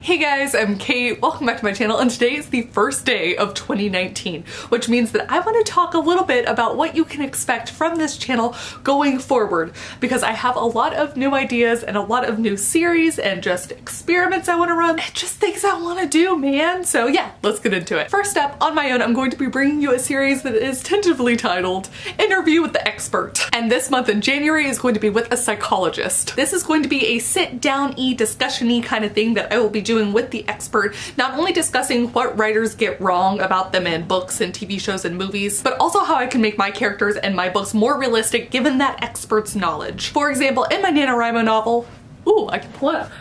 Hey guys, I'm Kate. Welcome back to my channel, and today is the first day of 2019, which means that I want to talk a little bit about what you can expect from this channel going forward, because I have a lot of new ideas and a lot of new series and just experiments I want to run and just things I want to do, man. So yeah, let's get into it. First up, on my own, I'm going to be bringing you a series that is tentatively titled Interview with the Expert. And this month in January is going to be with a psychologist. This is going to be a sit-down-y, discussion-y kind of thing that I will be doing with the expert, not only discussing what writers get wrong about them in books and TV shows and movies, but also how I can make my characters and my books more realistic given that expert's knowledge. For example, in my NaNoWriMo novel, I can pull it up.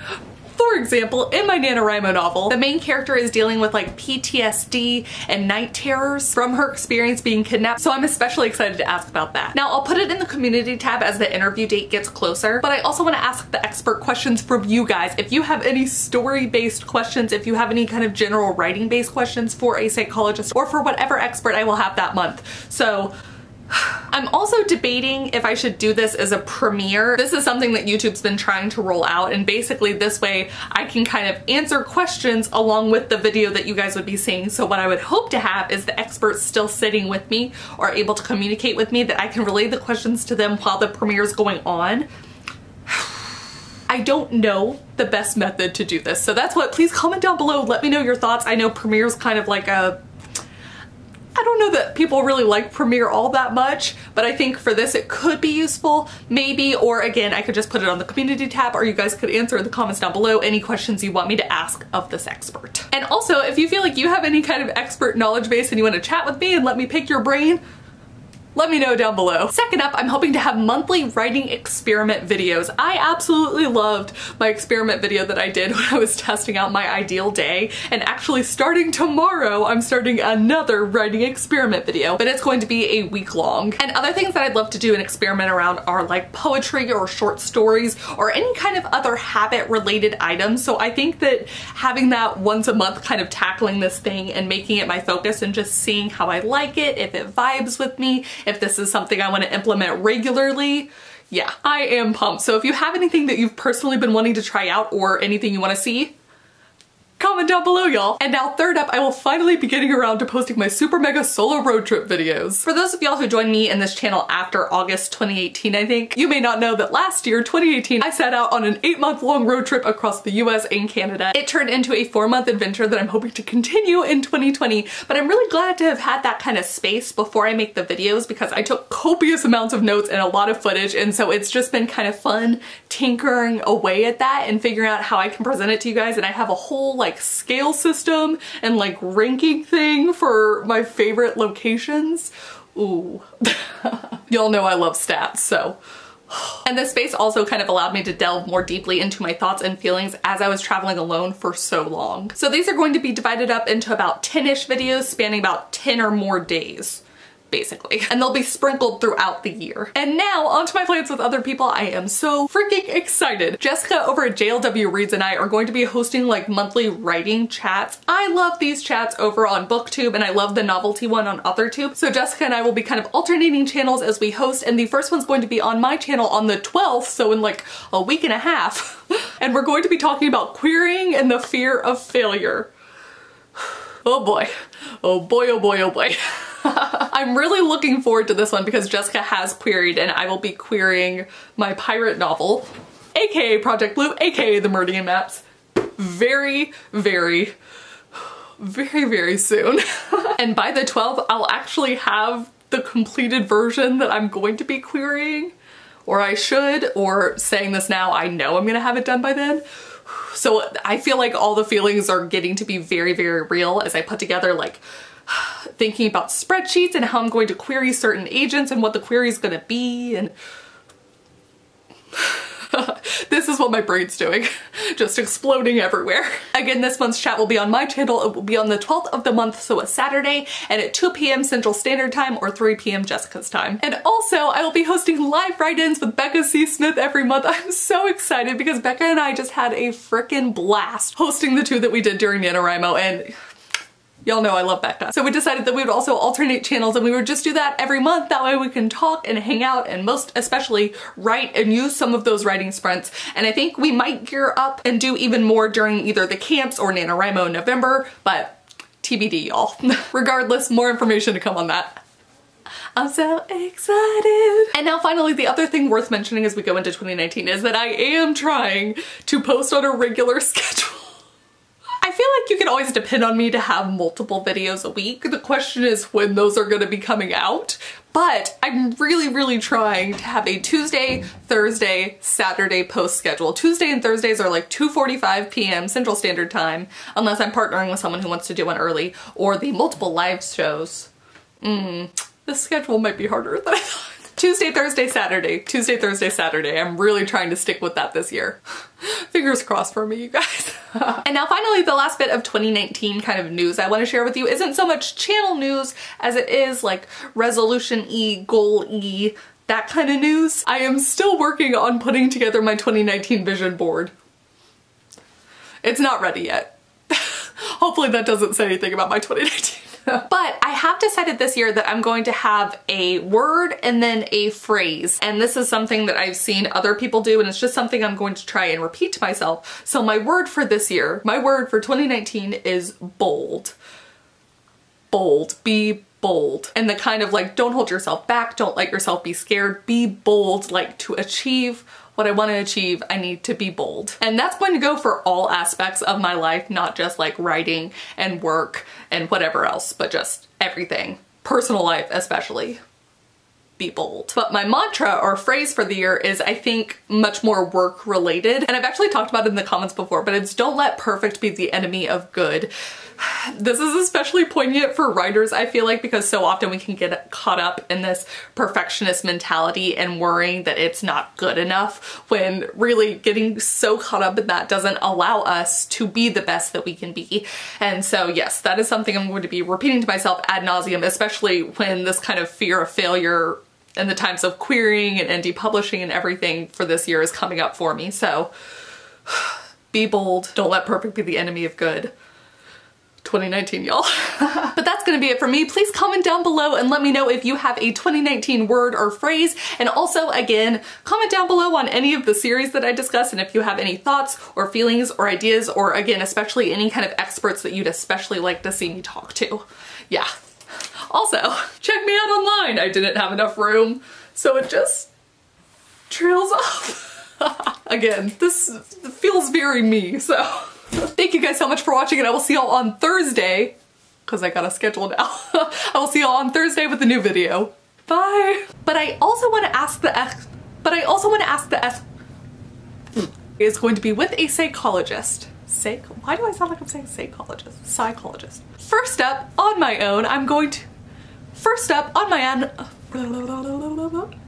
For example, in my NaNoWriMo novel, the main character is dealing with like PTSD and night terrors from her experience being kidnapped, so I'm especially excited to ask about that. Now, I'll put it in the community tab as the interview date gets closer, but I also want to ask the expert questions from you guys. If you have any story-based questions, if you have any kind of general writing-based questions for a psychologist or for whatever expert I will have that month. So I'm also debating if I should do this as a premiere. This is something that YouTube's been trying to roll out, and basically this way I can kind of answer questions along with the video that you guys would be seeing. So what I would hope to have is the experts still sitting with me or able to communicate with me, that I can relay the questions to them while the premiere is going on. I don't know the best method to do this, so that's what, please comment down below, let me know your thoughts. I know premiere's kind of like I don't know that people really like Premiere all that much, but I think for this it could be useful, maybe, or again, I could just put it on the community tab, or you guys could answer in the comments down below any questions you want me to ask of this expert. And also, if you feel like you have any kind of expert knowledge base and you want to chat with me and let me pick your brain, let me know down below. Second up, I'm hoping to have monthly writing experiment videos. I absolutely loved my experiment video that I did when I was testing out my ideal day, and actually starting tomorrow, I'm starting another writing experiment video, but it's going to be a week long. And other things that I'd love to do an experiment around are like poetry or short stories or any kind of other habit related items. So I think that having that once a month, kind of tackling this thing and making it my focus and just seeing how I like it, if it vibes with me, if this is something I want to implement regularly, yeah, I am pumped. So if you have anything that you've personally been wanting to try out or anything you want to see, comment down below, y'all. And now third up, I will finally be getting around to posting my super mega solo road trip videos. For those of y'all who joined me in this channel after August 2018, I think, you may not know that last year, 2018, I set out on an 8-month-long road trip across the US and Canada. It turned into a 4-month adventure that I'm hoping to continue in 2020, but I'm really glad to have had that kind of space before I make the videos, because I took copious amounts of notes and a lot of footage, and so it's just been kind of fun tinkering away at that and figuring out how I can present it to you guys. And I have a whole like scale system and like ranking thing for my favorite locations. Ooh. Y'all know I love stats, so. And this space also kind of allowed me to delve more deeply into my thoughts and feelings as I was traveling alone for so long. So these are going to be divided up into about 10-ish videos spanning about 10 or more days, basically. And they'll be sprinkled throughout the year. And now onto my plans with other people. I am so freaking excited. Jessica over at jlwreads and I are going to be hosting like monthly writing chats. I love these chats over on BookTube, and I love the novelty one on AUTHORTUBE. So Jessica and I will be kind of alternating channels as we host, and the first one's going to be on my channel on the 12th, so in like a week and a half. And we're going to be talking about querying and the fear of failure. Oh boy. Oh boy, oh boy, oh boy. I'm really looking forward to this one because Jessica has queried, and I will be querying my pirate novel, aka Project Blue, aka the Meridian Maps, very, very, very, very soon. And by the 12th, I'll actually have the completed version that I'm going to be querying, or I should, or saying this now, I know I'm gonna have it done by then. So I feel like all the feelings are getting to be very, very real as I put together like thinking about spreadsheets and how I'm going to query certain agents and what the query is going to be, and this is what my brain's doing, just exploding everywhere. Again, this month's chat will be on my channel. It will be on the 12th of the month, so a Saturday, and at 2 p.m. Central Standard Time or 3 p.m. Jessica's time. And also, I will be hosting live write-ins with Becca C. Smith every month. I'm so excited because Becca and I just had a frickin' blast hosting the two that we did during NaNoWriMo, and Y'all know I love Becca. So we decided that we would also alternate channels and we would just do that every month. That way we can talk and hang out and most especially write and use some of those writing sprints. And I think we might gear up and do even more during either the camps or NaNoWriMo in November, but TBD, y'all. Regardless, more information to come on that. I'm so excited. And now finally, the other thing worth mentioning as we go into 2019 is that I am trying to post on a regular schedule. I feel like you can always depend on me to have multiple videos a week. The question is when those are gonna be coming out. But I'm really trying to have a Tuesday, Thursday, Saturday post schedule. Tuesday and Thursdays are like 2:45 p.m. Central Standard Time, unless I'm partnering with someone who wants to do one early, or the multiple live shows. This schedule might be harder than I thought. Tuesday, Thursday, Saturday. Tuesday, Thursday, Saturday. I'm really trying to stick with that this year. Fingers crossed for me, you guys. And now finally, the last bit of 2019 kind of news I want to share with you isn't so much channel news as it is like resolution-y, goal-y, that kind of news. I am still working on putting together my 2019 vision board. It's not ready yet. Hopefully that doesn't say anything about my 2019. But I have decided this year that I'm going to have a word and then a phrase. And this is something that I've seen other people do, and it's just something I'm going to try and repeat to myself. So my word for this year, my word for 2019 is bold. Bold. Be bold. And the kind of like, don't hold yourself back, don't let yourself be scared, be bold. Like, to achieve what I want to achieve, I need to be bold. And that's going to go for all aspects of my life, not just like writing and work and whatever else, but just everything. Personal life especially. Be bold. But my mantra or phrase for the year is, I think, much more work related. And I've actually talked about it in the comments before, but it's don't let perfect be the enemy of good. This is especially poignant for writers, I feel like, because so often we can get caught up in this perfectionist mentality and worrying that it's not good enough, when really getting so caught up in that doesn't allow us to be the best that we can be. And so yes, that is something I'm going to be repeating to myself ad nauseum, especially when this kind of fear of failure in the times of querying and indie publishing and everything for this year is coming up for me. So be bold, don't let perfect be the enemy of good. 2019, y'all. But that's gonna be it for me. Please comment down below and let me know if you have a 2019 word or phrase. And also, again, comment down below on any of the series that I discussed and if you have any thoughts or feelings or ideas, or again, especially any kind of experts that you'd especially like to see me talk to. Yeah. Also, check me out online. I didn't have enough room, so it just trails off. Again, this feels very me, so. Thank you guys so much for watching, and I will see y'all on Thursday, because I got a schedule now. I will see y'all on Thursday with a new video. Bye. But I also want to ask is going to be with a psychologist. Why do I sound like I'm saying psychologist? Psychologist. First up on my own,